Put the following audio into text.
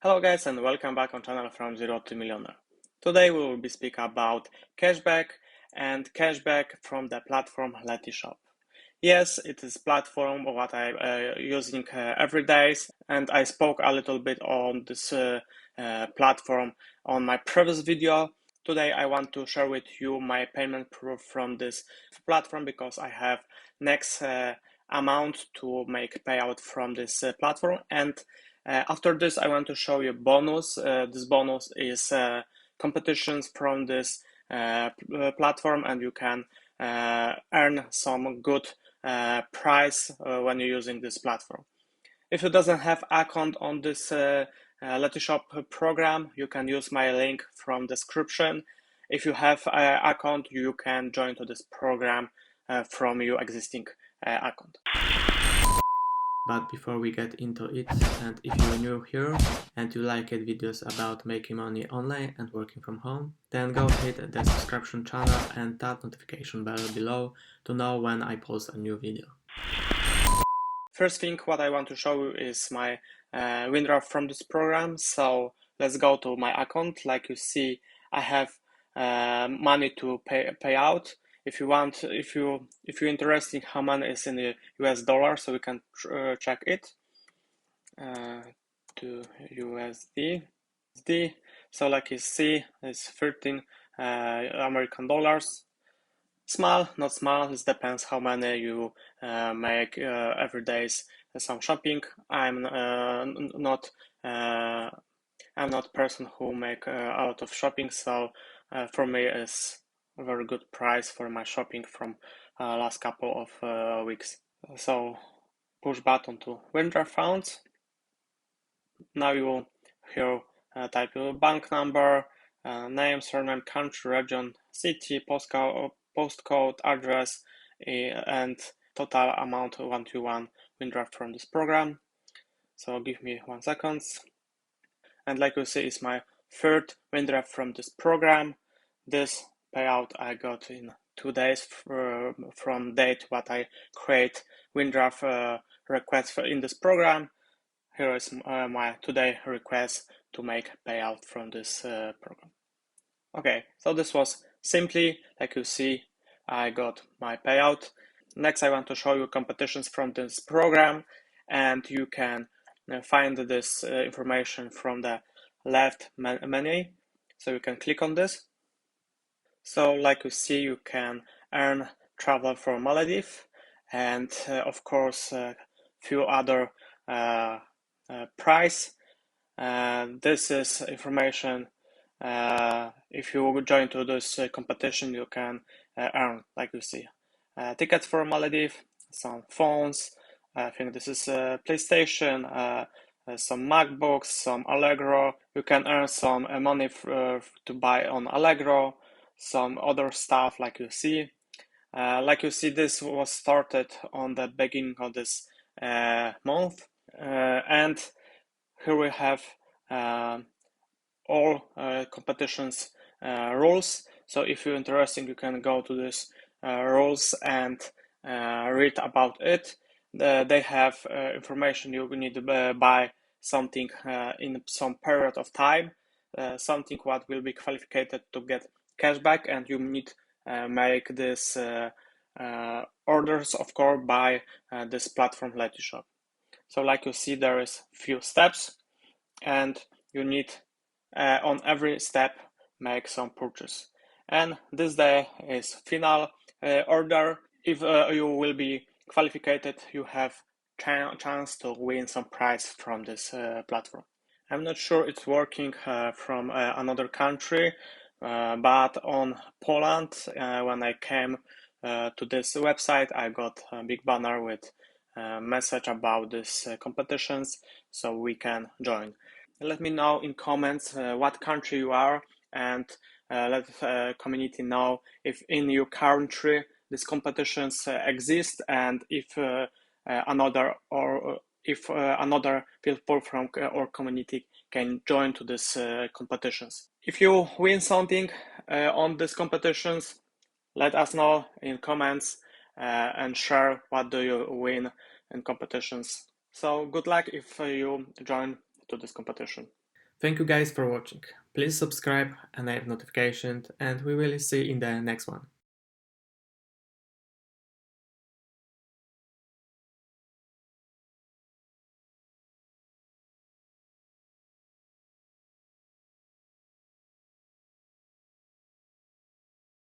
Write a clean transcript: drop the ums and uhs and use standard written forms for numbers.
Hello guys and welcome back on channel from Zero to Millionaire. Today we will be speaking about cashback and cashback from the platform Letyshops. Yes, it is platform what I using every day, and I spoke a little bit on this platform on my previous video. Today I want to share with you my payment proof from this platform because I have next amount to make payout from this platform, and after this I want to show you bonus. This bonus is competitions from this platform, and you can earn some good price when you're using this platform. If you doesn't have account on this Letyshops program, you can use my link from description. If you have account, you can join to this program from your existing account. But before we get into it, and if you're new here and you like videos about making money online and working from home, then go hit the subscription channel and that notification bell below to know when I post a new video. First thing what I want to show you is my winddraft from this program. So let's go to my account. Like you see, I have money to pay out. If you're interested how money is in the US dollar, so we can check it to USD. So like you see, it's 13 American dollars. Small, not small. It depends how many you make every day. Some shopping. I'm not person who make a lot of shopping, so for me it's a very good price for my shopping from last couple of weeks. So push button to withdraw funds. Now you will here type your bank number, name, surname, country, region, city, postcode, address, and total amount what you want withdraw from this program. So give me 1 second. And like you see, it's my third withdraw from this program. This payout I got in 2 days from date what I create withdraw request in this program. Here is my today request to make payout from this program. Okay, so this was simply, like you see, I got my payout. Next, I want to show you competitions from this program, and you can find this information from the left menu. So you can click on this. So like you see, you can earn travel for Maldives, and of course, few other price. This is information. If you join to this competition, you can earn, like you see, tickets for Maledives, some phones. I think this is a PlayStation, some MacBooks, some Allegro. You can earn some money to buy on Allegro, some other stuff, like you see. Like you see, this was started on the beginning of this month, and here we have all competitions rules. So if you're interested, you can go to this rules and read about it. They have information you need to buy something in some period of time, something what will be qualified to get cashback, and you need make this orders, of course, by this platform Letyshops. So like you see, there is few steps, and you need on every step make some purchase. And this day is final order. If you will be qualified, you have chance to win some prize from this platform. I'm not sure it's working from another country, but on Poland, when I came to this website, I got a big banner with a message about this competitions, so we can join. Let me know in comments what country you are, and let the community know if in your country these competitions exist, and if another people from our community can join to these competitions. If you win something on these competitions, let us know in comments and share what do you win in competitions. So good luck if you join to this competition. Thank you guys for watching. Please subscribe and have notifications, and we will see you in the next one.